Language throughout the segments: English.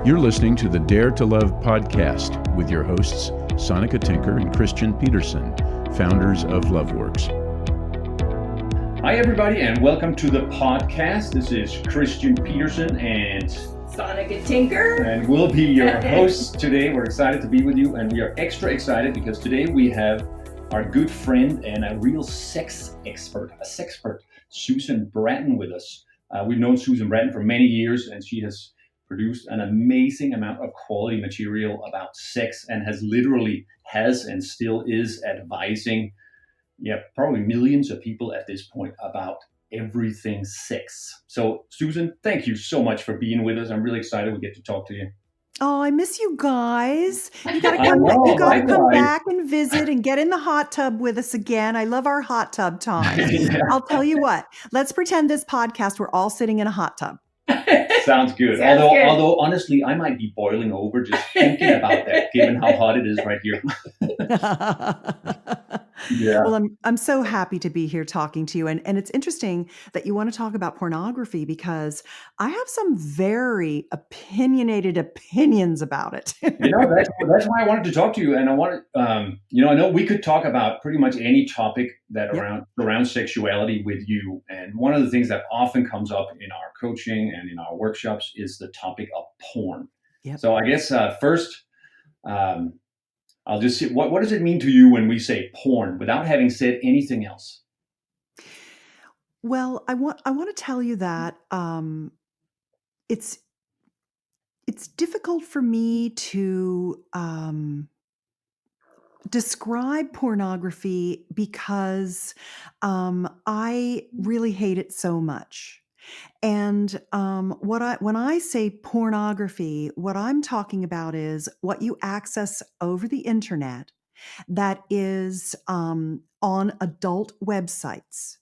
You're listening to the Dare to Love podcast with your hosts, Sonika Tinker and Christian Peterson, founders of LoveWorks. Hi, everybody, and welcome to the podcast. This is Christian Peterson and Sonika Tinker. And we'll be your hosts today. We're excited to be with you, and we are extra excited because today we have our good friend and a real sex expert, Susan Bratton with us. We've known Susan Bratton for many years, and she has produced an amazing amount of quality material about sex and has and still is advising, probably millions of people at this point about everything sex. So Susan, thank you so much for being with us. I'm really excited we get to talk to you. Oh, I miss you guys. You gotta come back and visit and get in the hot tub with us again. I love our hot tub time. Yeah. I'll tell you what, let's pretend this podcast, we're all sitting in a hot tub. Sounds good. Although honestly, I might be boiling over just thinking about that, given how hot it is right here. Yeah. Well, I'm so happy to be here talking to you. And it's interesting that you want to talk about pornography because I have some very opinionated opinions about it. That's why I wanted to talk to you. And I wanted, I know we could talk about pretty much any topic that around sexuality with you. And one of the things that often comes up in our coaching and in our workshops is the topic of porn. Yep. So I guess first, I'll just see, what does it mean to you when we say porn without having said anything else? Well, I want to tell you that it's difficult for me to describe pornography because I really hate it so much. And when I say pornography, what I'm talking about is what you access over the internet that is on adult websites.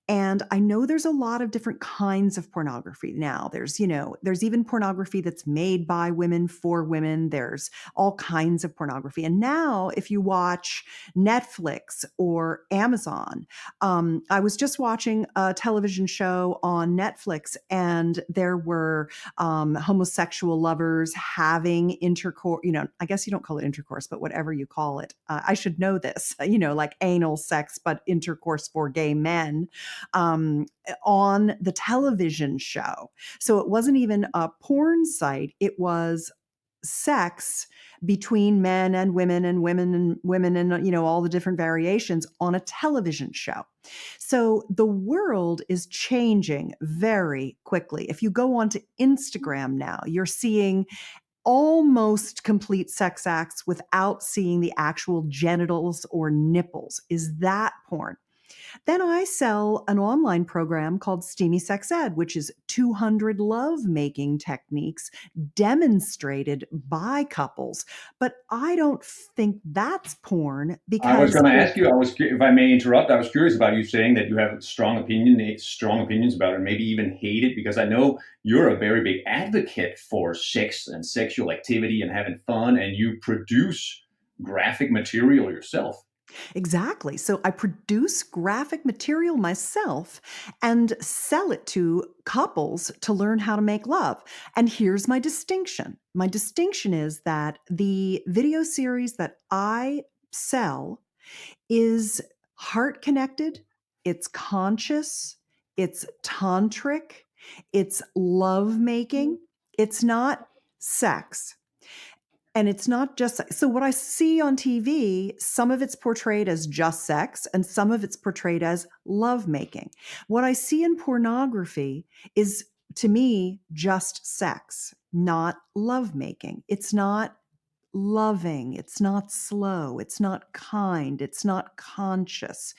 And I know there's a lot of different kinds of pornography now. There's even pornography that's made by women for women. There's all kinds of pornography. And now if you watch Netflix or Amazon, I was just watching a television show on Netflix and there were homosexual lovers having intercourse, I guess you don't call it intercourse, but whatever you call it. I should know this, like anal sex, but intercourse for gay men. On the television show. So it wasn't even a porn site. It was sex between men and women and women and women and, all the different variations on a television show. So the world is changing very quickly. If you go onto Instagram now, you're seeing almost complete sex acts without seeing the actual genitals or nipples. Is that porn? Then I sell an online program called Steamy Sex Ed, which is 200 lovemaking techniques demonstrated by couples. But I don't think that's porn because I was going to ask you, if I may interrupt, I was curious about you saying that you have strong opinions about it, and maybe even hate it, because I know you're a very big advocate for sex and sexual activity and having fun, and you produce graphic material yourself. Exactly. So I produce graphic material myself and sell it to couples to learn how to make love. And here's my distinction. My distinction is that the video series that I sell is heart connected, it's conscious, it's tantric, it's love making, it's not sex. And it's not just, so what I see on TV, some of it's portrayed as just sex and some of it's portrayed as lovemaking. What I see in pornography is, to me, just sex, not lovemaking. It's not loving. It's not slow. It's not kind. It's not conscious.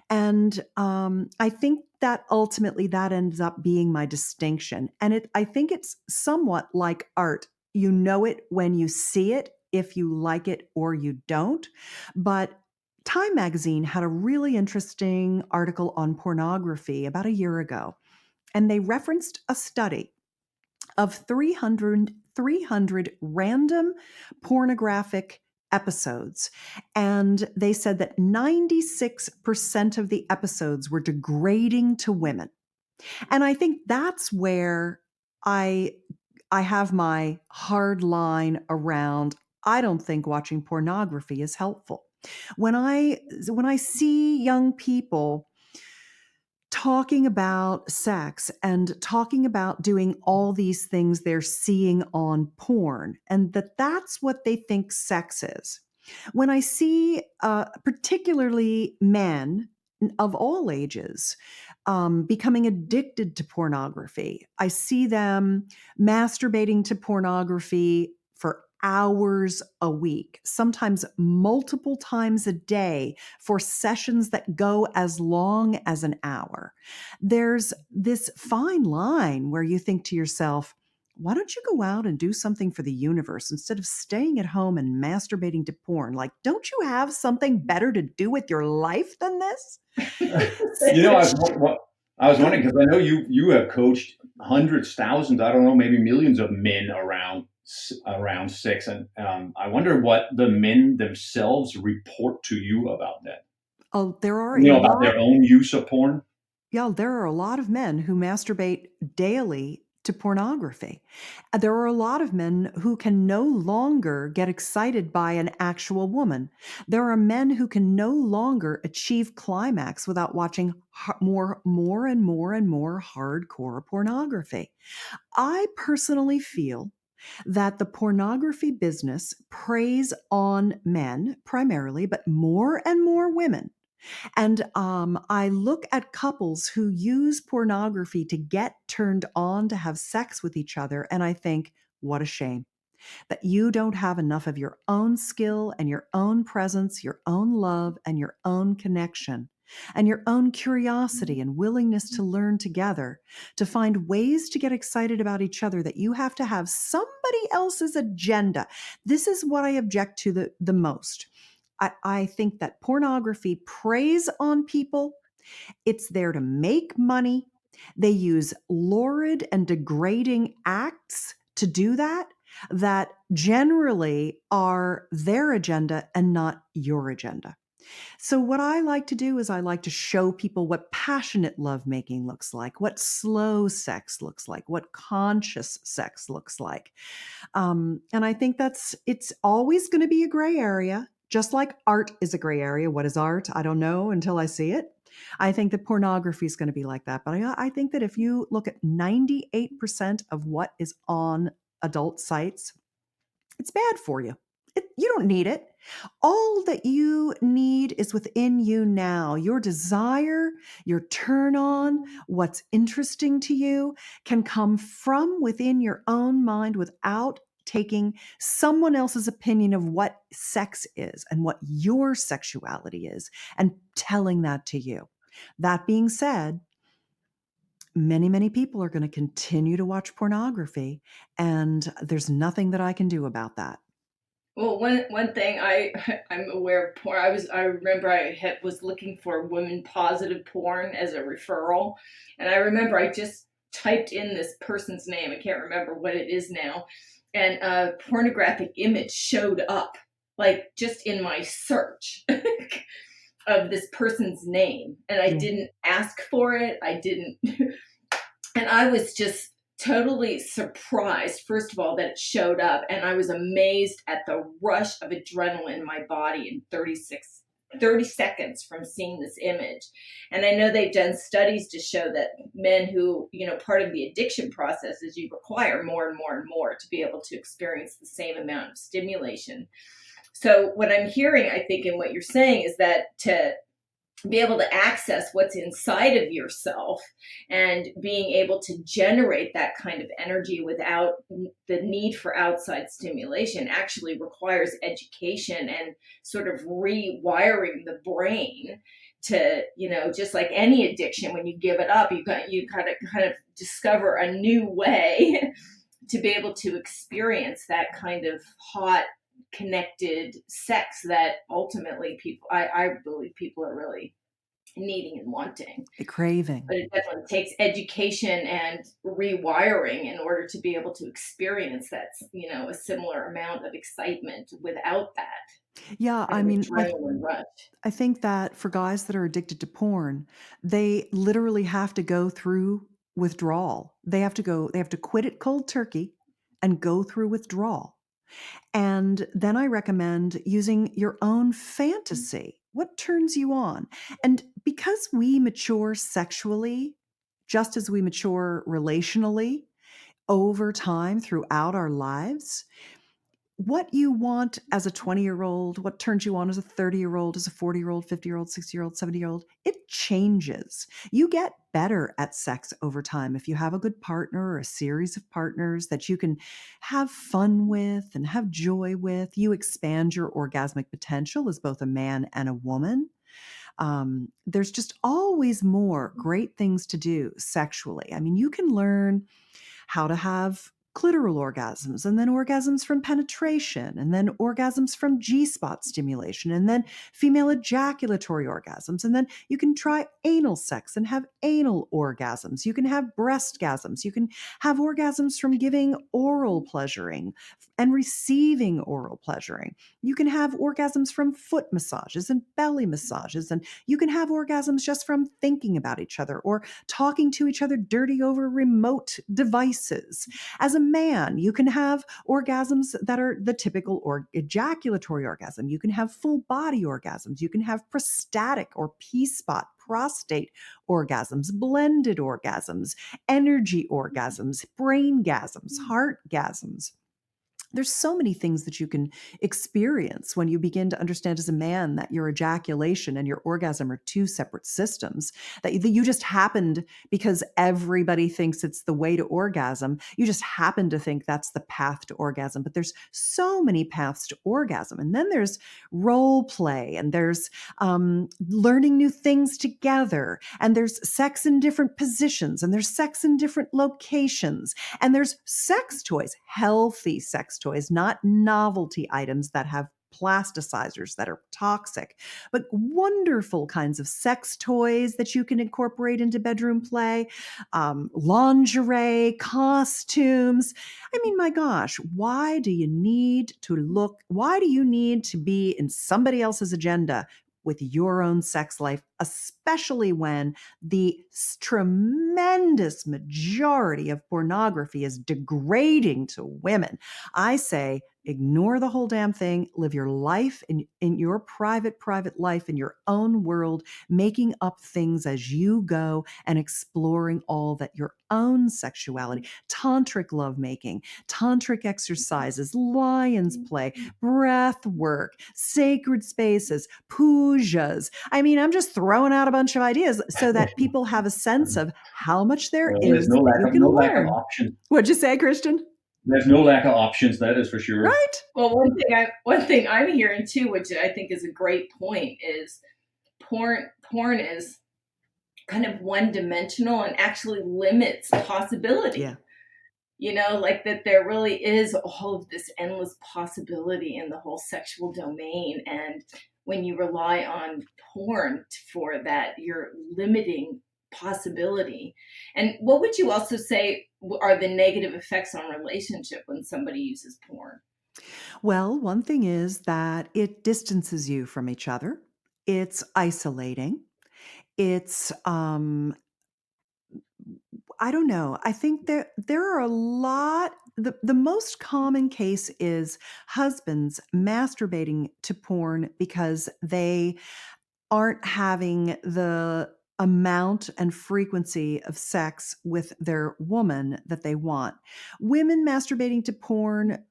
And I think that ultimately that ends up being my distinction. And I think it's somewhat like art. You know it when you see it, if you like it or you don't. But Time magazine had a really interesting article on pornography about a year ago, and they referenced a study of 300 random pornographic episodes. And they said that 96% of the episodes were degrading to women. And I think that's where I I have my hard line around I don't think watching pornography is helpful. When I see young people talking about sex and talking about doing all these things they're seeing on porn and that's what they think sex is. When I see particularly men of all ages becoming addicted to pornography, I see them masturbating to pornography for hours a week, sometimes multiple times a day for sessions that go as long as an hour. There's this fine line where you think to yourself, why don't you go out and do something for the universe instead of staying at home and masturbating to porn? Like, don't you have something better to do with your life than this? You know, I was wondering because I know you have coached hundreds, thousands, I don't know, maybe millions of men around sex, and I wonder what the men themselves report to you about that. Oh, there are You a know, about lot. their own use of porn. Yeah, there are a lot of men who masturbate daily to pornography. There are a lot of men who can no longer get excited by an actual woman. There are men who can no longer achieve climax without watching more and more and more hardcore pornography. I personally feel that the pornography business preys on men primarily, but more and more women. And I look at couples who use pornography to get turned on to have sex with each other, and I think, what a shame that you don't have enough of your own skill and your own presence, your own love and your own connection, and your own curiosity and willingness to learn together, to find ways to get excited about each other, that you have to have somebody else's agenda. This is what I object to the most. I think that pornography preys on people. It's there to make money. They use lurid and degrading acts to do that, that generally are their agenda and not your agenda. So, what I like to do is I like to show people what passionate lovemaking looks like, what slow sex looks like, what conscious sex looks like. And I think it's always going to be a gray area, just like art is a gray area. What is art? I don't know until I see it. I think that pornography is going to be like that. But I think that if you look at 98% of what is on adult sites, it's bad for you. You don't need it. All that you need is within you now. Your desire, your turn on, what's interesting to you can come from within your own mind without taking someone else's opinion of what sex is and what your sexuality is and telling that to you. That being said, many, many people are going to continue to watch pornography, and there's nothing that I can do about that. Well, one thing I'm aware of porn. I remember was looking for women positive porn as a referral, and I remember I just typed in this person's name. I can't remember what it is now, and a pornographic image showed up, like just in my search of this person's name, and I Yeah. didn't ask for it. I didn't, and I was just totally surprised, first of all, that it showed up. And I was amazed at the rush of adrenaline in my body in 30 seconds from seeing this image. And I know they've done studies to show that men who, part of the addiction process is you require more and more and more to be able to experience the same amount of stimulation. So what I'm hearing, I think, in what you're saying is that to be able to access what's inside of yourself and being able to generate that kind of energy without the need for outside stimulation actually requires education and sort of rewiring the brain to, just like any addiction, when you give it up, you kind of discover a new way to be able to experience that kind of hot, connected sex that ultimately I believe people are really needing and wanting. A craving. But it definitely takes education and rewiring in order to be able to experience that, a similar amount of excitement without that Yeah, I kind of mean, adrenaline rush. I think that for guys that are addicted to porn, they literally have to go through withdrawal. They have to quit it cold turkey and go through withdrawal. And then I recommend using your own fantasy. What turns you on? And because we mature sexually, just as we mature relationally over time throughout our lives, what you want as a 20-year-old, what turns you on as a 30-year-old, as a 40-year-old, 50-year-old, 60-year-old, 70-year-old, it changes. You get better at sex over time if you have a good partner or a series of partners that you can have fun with and have joy with. You expand your orgasmic potential as both a man and a woman. There's just always more great things to do sexually. I mean, you can learn how to have clitoral orgasms, and then orgasms from penetration, and then orgasms from G-spot stimulation, and then female ejaculatory orgasms. And then you can try anal sex and have anal orgasms. You can have breastgasms. You can have orgasms from giving oral pleasuring and receiving oral pleasuring. You can have orgasms from foot massages and belly massages. And you can have orgasms just from thinking about each other or talking to each other dirty over remote devices. As a man, you can have orgasms that are the typical ejaculatory orgasm. You can have full body orgasms. You can have prostatic or P-spot prostate orgasms, blended orgasms, energy orgasms, brain gasms, heart gasms. There's so many things that you can experience when you begin to understand as a man that your ejaculation and your orgasm are two separate systems, that you just happened, because everybody thinks it's the way to orgasm, you just happen to think that's the path to orgasm. But there's so many paths to orgasm. And then there's role play, and there's learning new things together, and there's sex in different positions, and there's sex in different locations, and there's sex toys, healthy sex toys, not novelty items that have plasticizers that are toxic, but wonderful kinds of sex toys that you can incorporate into bedroom play, lingerie, costumes. I mean, my gosh, why do you need to be in somebody else's agenda with your own sex life, especially when the tremendous majority of pornography is degrading to women? I say, ignore the whole damn thing. Live your life in your private life, in your own world, making up things as you go and exploring all that your own sexuality, tantric lovemaking, tantric exercises, lion's play, breath work, sacred spaces, pujas. I mean, I'm just throwing out a bunch of ideas so that people have a sense of how much there There's is that you can lack of learn. options. What'd you say, Christian? There's no lack of options. That is for sure. Right? Well, one thing I'm hearing too, which I think is a great point, is porn is kind of one dimensional and actually limits possibility. Yeah. You know, like that there really is all of this endless possibility in the whole sexual domain. And when you rely on porn for that, you're limiting possibility. And what would you also say are the negative effects on relationship when somebody uses porn? Well, one thing is that it distances you from each other. It's isolating. It's I don't know. I think there are a lot. The most common case is husbands masturbating to porn because they aren't having the amount and frequency of sex with their woman that they want. Women masturbating to porn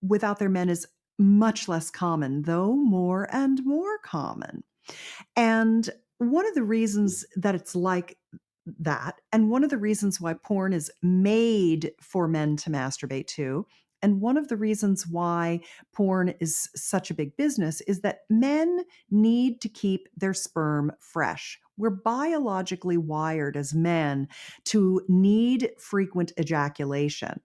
without their men is much less common, though more and more common. And one of the reasons that it's like that, and one of the reasons why porn is made for men to masturbate to, and one of the reasons why porn is such a big business, is that men need to keep their sperm fresh. We're biologically wired as men to need frequent ejaculation,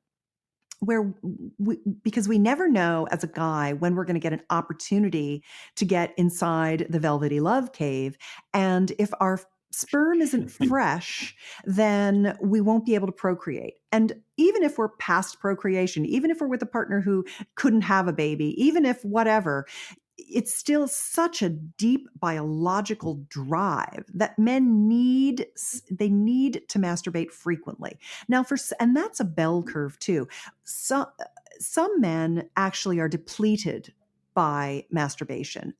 because we never know as a guy when we're going to get an opportunity to get inside the velvety love cave. And if our sperm isn't fresh, then we won't be able to procreate. And even if we're past procreation, even if we're with a partner who couldn't have a baby, even if whatever, it's still such a deep biological drive that men need to masturbate frequently. Now and that's a bell curve too. Some men actually are depleted by masturbation.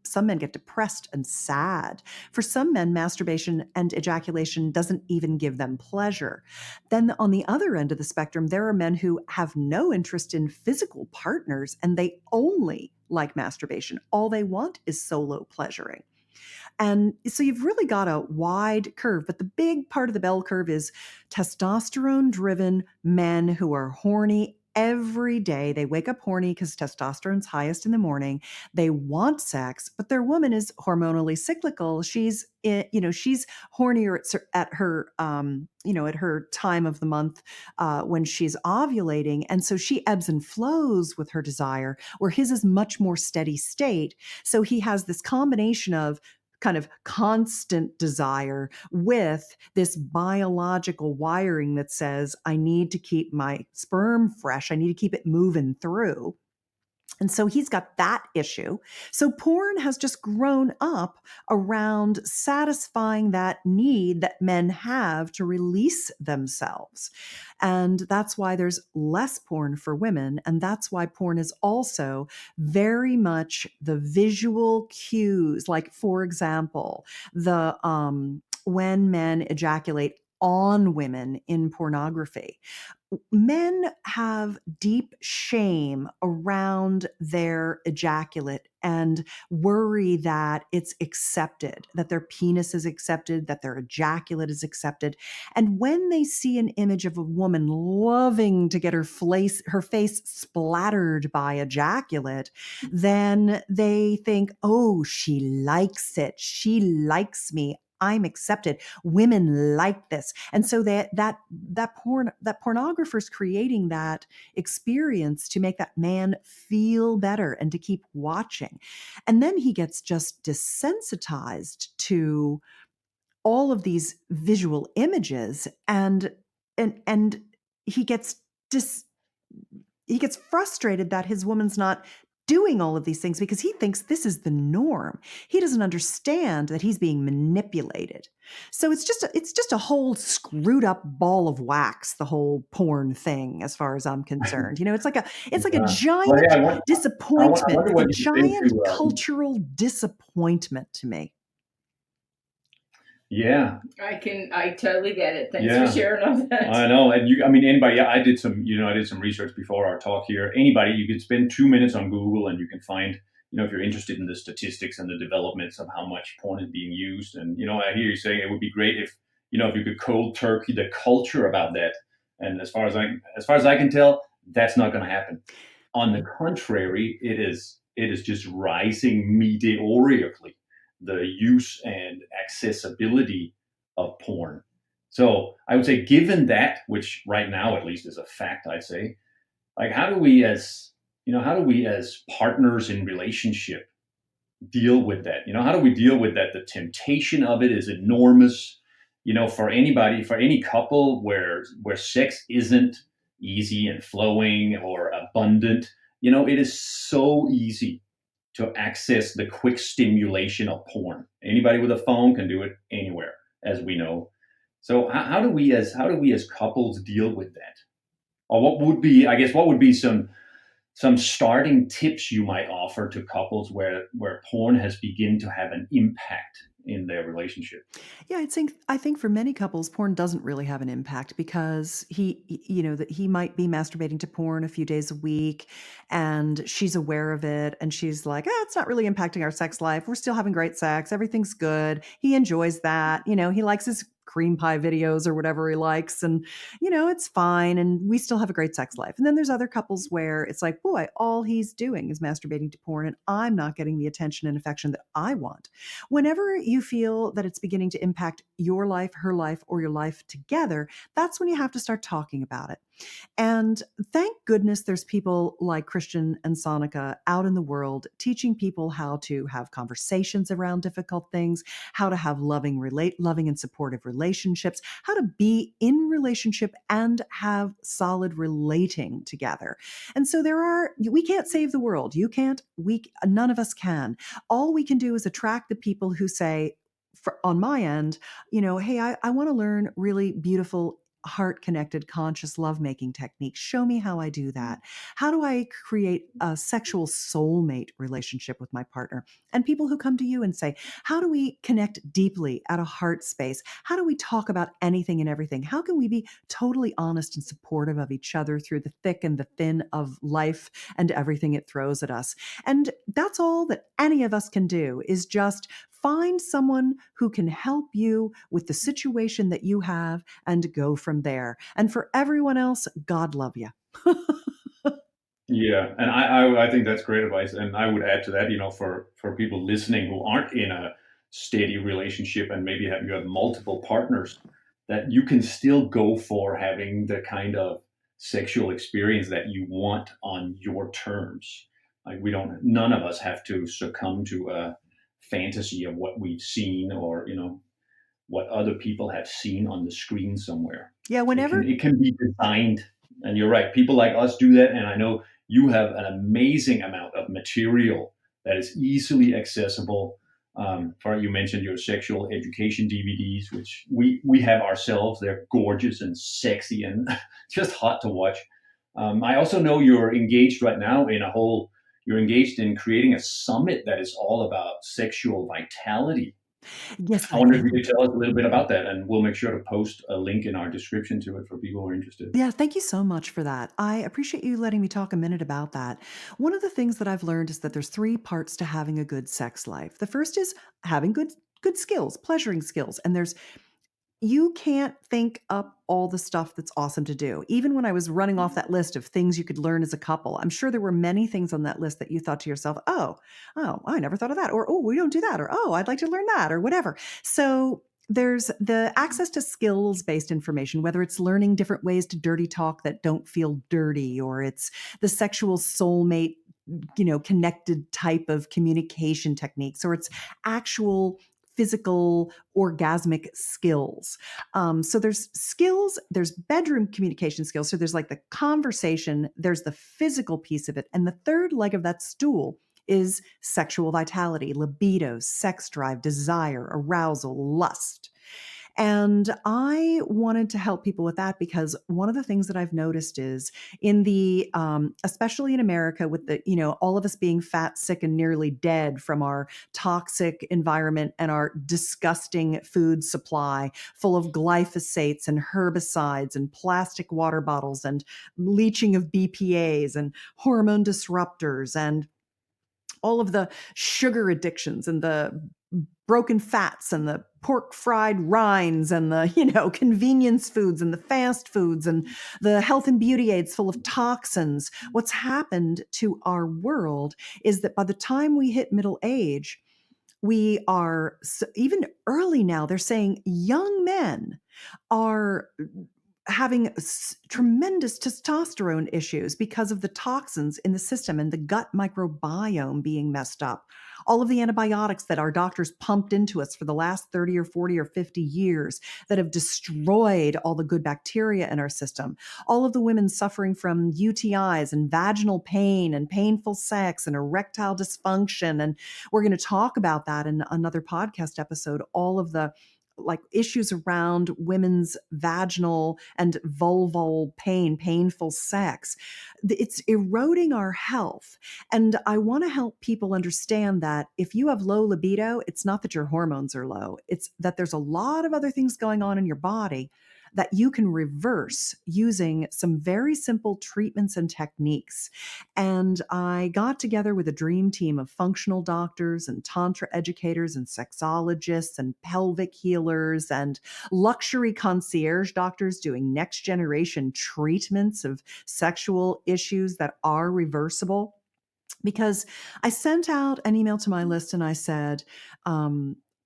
Some men get depressed and sad. For some men, masturbation and ejaculation doesn't even give them pleasure. Then on the other end of the spectrum, there are men who have no interest in physical partners and they only like masturbation. All they want is solo pleasuring. And so you've really got a wide curve, but the big part of the bell curve is testosterone driven men who are horny every day. They wake up horny because testosterone's highest in the morning. They want sex, but their woman is hormonally cyclical. She's hornier at her, at her time of the month when she's ovulating. And so she ebbs and flows with her desire, where his is much more steady state. So he has this combination of kind of constant desire with this biological wiring that says, I need to keep my sperm fresh. I need to keep it moving through. And so he's got that issue. So porn has just grown up around satisfying that need that men have to release themselves. And that's why there's less porn for women. And that's why porn is also very much the visual cues. Like, for example, when men ejaculate on women in pornography. Men have deep shame around their ejaculate and worry that it's accepted, that their penis is accepted, that their ejaculate is accepted. And when they see an image of a woman loving to get her face splattered by ejaculate, then they think, oh, she likes it. She likes me. I'm accepted. Women like this. And so that pornographer's creating that experience to make that man feel better and to keep watching. And then he gets just desensitized to all of these visual images and he gets dis he gets frustrated that his woman's not doing all of these things because he thinks this is the norm. He doesn't understand that he's being manipulated. So it's just a whole screwed up ball of wax, the whole porn thing, as far as I'm concerned. It's like a Yeah. Well, giant yeah, I disappointment. wonder It's a what you think giant too. cultural disappointment to me. Yeah, I totally get it. Thanks Yeah. for sharing all that. I know. And anybody, yeah, I did some research before our talk here. Anybody, you could spend 2 minutes on Google and you can find, if you're interested in the statistics and the developments of how much porn is being used. And, I hear you saying it would be great if you could cold turkey the culture about that. And as far as I can tell, that's not going to happen. On the contrary, it is just rising meteorically, the use and accessibility of porn. So I would say, given that, which right now at least is a fact, I'd say, like, how do we as partners in relationship deal with that? How do we deal with that? The temptation of it is enormous. For anybody, for any couple where sex isn't easy and flowing or abundant, it is so easy to access the quick stimulation of porn. Anybody with a phone can do it anywhere, as we know. So how do we as couples deal with that? Or what would be some starting tips you might offer to couples where porn has begun to have an impact in their relationship? Yeah, I think for many couples, porn doesn't really have an impact because that he might be masturbating to porn a few days a week, and she's aware of it, and she's like, it's not really impacting our sex life. We're still having great sex. Everything's good. He enjoys that. He likes his cream pie videos or whatever he likes, and it's fine, and we still have a great sex life. And then there's other couples where it's like, boy, all he's doing is masturbating to porn, and I'm not getting the attention and affection that I want. Whenever you feel that it's beginning to impact your life, her life, or your life together, that's when you have to start talking about it. And thank goodness there's people like Christian and Sonika out in the world teaching people how to have conversations around difficult things, how to have loving and supportive relationships, how to be in relationship and have solid relating together. And so we can't save the world. You can't, none of us can. All we can do is attract the people who say, on my end, hey, I want to learn really beautiful, heart connected, conscious lovemaking techniques. Show me how I do that. How do I create a sexual soulmate relationship with my partner? And people who come to you and say, how do we connect deeply at a heart space? How do we talk about anything and everything? How can we be totally honest and supportive of each other through the thick and the thin of life and everything it throws at us? And that's all that any of us can do, is just find someone who can help you with the situation that you have and go from there. And for everyone else, God love you. Yeah, and I think that's great advice. And I would add to that, for people listening who aren't in a steady relationship and maybe you have multiple partners, that you can still go for having the kind of sexual experience that you want on your terms. Like none of us have to succumb to a fantasy of what we've seen, or, what other people have seen on the screen somewhere. Yeah, It can be designed, and you're right. People like us do that, and I know you have an amazing amount of material that is easily accessible. You mentioned your sexual education DVDs, which we have ourselves. They're gorgeous and sexy and just hot to watch. I also know you're engaged right now you're engaged in creating a summit that is all about sexual vitality. Yes, I I wonder if you am. could tell us a little bit about that, and we'll make sure to post a link in our description to it for people who are interested. Yeah, thank you so much for that. I appreciate you letting me talk a minute about that. One of the things that I've learned is that there's three parts to having a good sex life. The first is having good skills, pleasuring skills. And you can't think up all the stuff that's awesome to do. Even when I was running off that list of things you could learn as a couple, I'm sure there were many things on that list that you thought to yourself, oh, I never thought of that. Or, oh, we don't do that. Or, oh, I'd like to learn that, or whatever. So there's the access to skills based information, whether it's learning different ways to dirty talk that don't feel dirty, or it's the sexual soulmate, connected type of communication techniques, or it's actual physical orgasmic skills. So there's skills, there's bedroom communication skills. So there's like the conversation, there's the physical piece of it. And the third leg of that stool is sexual vitality, libido, sex drive, desire, arousal, lust. And I wanted to help people with that because one of the things that I've noticed is especially in America, with all of us being fat, sick, and nearly dead from our toxic environment and our disgusting food supply full of glyphosates and herbicides and plastic water bottles and leaching of BPAs and hormone disruptors and all of the sugar addictions and the broken fats and the pork fried rinds and the convenience foods and the fast foods and the health and beauty aids full of toxins. What's happened to our world is that by the time we hit middle age, we are even early now, they're saying young men are having tremendous testosterone issues because of the toxins in the system and the gut microbiome being messed up. All of the antibiotics that our doctors pumped into us for the last 30 or 40 or 50 years that have destroyed all the good bacteria in our system. All of the women suffering from UTIs and vaginal pain and painful sex and erectile dysfunction. And we're going to talk about that in another podcast episode, all of the issues around women's vaginal and vulval pain, painful sex. It's eroding our health. And I want to help people understand that if you have low libido, it's not that your hormones are low. It's that there's a lot of other things going on in your body that you can reverse using some very simple treatments and techniques. And I got together with a dream team of functional doctors and tantra educators and sexologists and pelvic healers and luxury concierge doctors doing next generation treatments of sexual issues that are reversible. Because I sent out an email to my list and I said,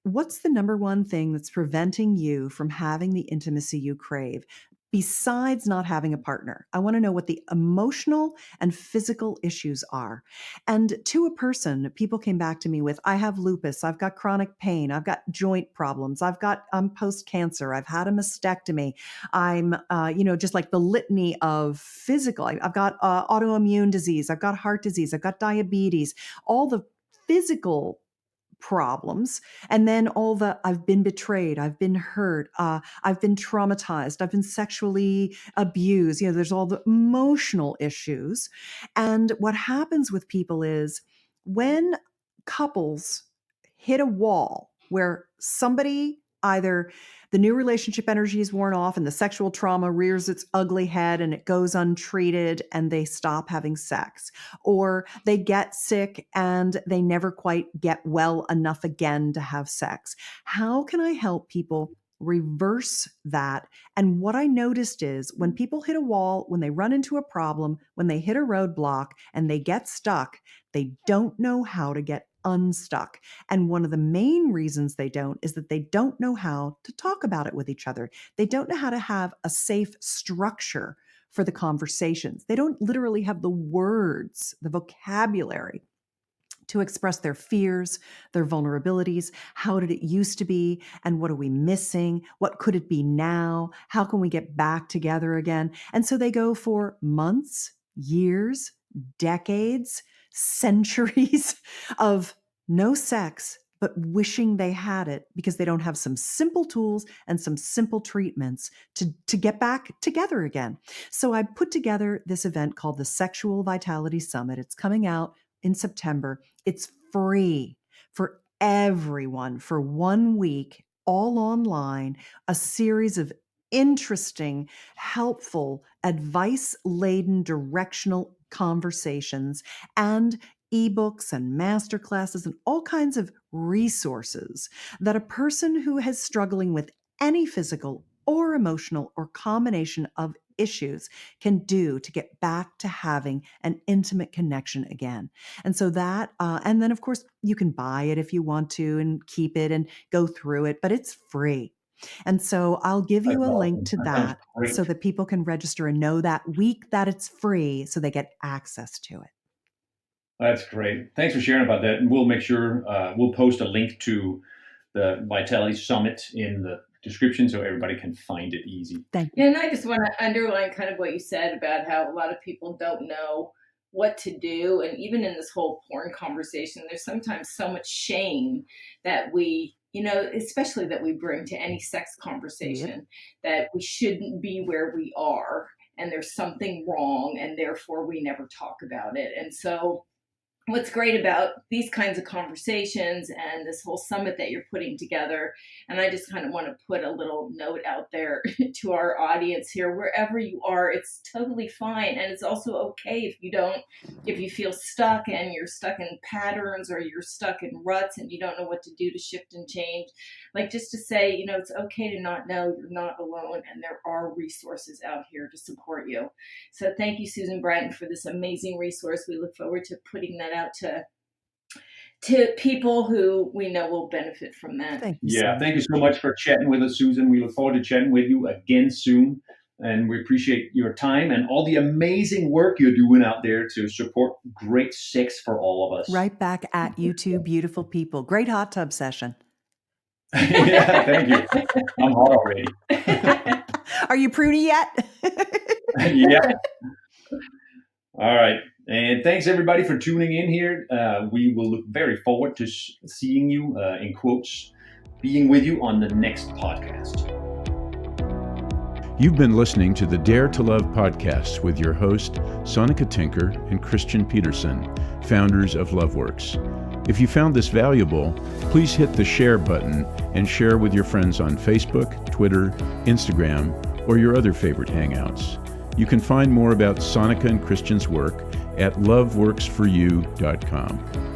what's the number one thing that's preventing you from having the intimacy you crave? besides not having a partner. I want to know what the emotional and physical issues are. And to a person, people came back to me with, I have lupus, I've got chronic pain, I've got joint problems, I've got post-cancer, I've had a mastectomy, I'm, just like the litany of physical, I've got autoimmune disease, I've got heart disease, I've got diabetes, all the physical problems, and then all the I've been betrayed, I've been hurt, I've been traumatized, I've been sexually abused. There's all the emotional issues. And what happens with people is when couples hit a wall where somebody either the new relationship energy is worn off and the sexual trauma rears its ugly head and it goes untreated and they stop having sex, or they get sick and they never quite get well enough again to have sex. How can I help people reverse that? And what I noticed is when people hit a wall, when they run into a problem, when they hit a roadblock and they get stuck, they don't know how to get unstuck. And one of the main reasons they don't is that they don't know how to talk about it with each other. They don't know how to have a safe structure for the conversations. They don't literally have the words, the vocabulary to express their fears, their vulnerabilities. How did it used to be? And what are we missing? What could it be now? How can we get back together again? And so they go for months, years, decades, centuries of no sex, but wishing they had it because they don't have some simple tools and some simple treatments to get back together again. So I put together this event called the Sexual Vitality Summit. It's coming out in September. It's free for everyone for 1 week, all online, a series of interesting, helpful, advice-laden, directional conversations, and ebooks and masterclasses and all kinds of resources that a person who is struggling with any physical or emotional or combination of issues can do to get back to having an intimate connection again. And so that, and then of course you can buy it if you want to and keep it and go through it, but it's free. And so I'll give you a link to that so that people can register and know that week that it's free so they get access to it. That's great. Thanks for sharing about that. And we'll make sure we'll post a link to the Vitality Summit in the description so everybody can find it easy. Thank you. And I just want to underline kind of what you said about how a lot of people don't know what to do. And even in this whole porn conversation, there's sometimes so much shame that we, especially that we bring to any sex conversation, that we shouldn't be where we are and there's something wrong and therefore we never talk about it. And so what's great about these kinds of conversations and this whole summit that you're putting together, and I just kind of want to put a little note out there to our audience here, wherever you are, it's totally fine. And it's also okay if you feel stuck and you're stuck in patterns or you're stuck in ruts and you don't know what to do to shift and change. Like just to say, it's okay to not know you're not alone and there are resources out here to support you. So thank you, Susan Bratton, for this amazing resource. We look forward to putting that out to people who we know will benefit from that. Thank you. Thank you so much for chatting with us, Susan. We look forward to chatting with you again soon. And we appreciate your time and all the amazing work you're doing out there to support great sex for all of us. Right back at you two beautiful people. Great hot tub session. Yeah, thank you. I'm hot already. Are you pruny yet? Yeah. All right. And thanks everybody for tuning in here. We will look very forward to seeing you, in quotes, being with you on the next podcast. You've been listening to the Dare to Love podcast with your host, Sonika Tinker and Christian Peterson, founders of LoveWorks. If you found this valuable, please hit the share button and share with your friends on Facebook, Twitter, Instagram, or your other favorite hangouts. You can find more about Sonika and Christian's work at loveworksforyou.com.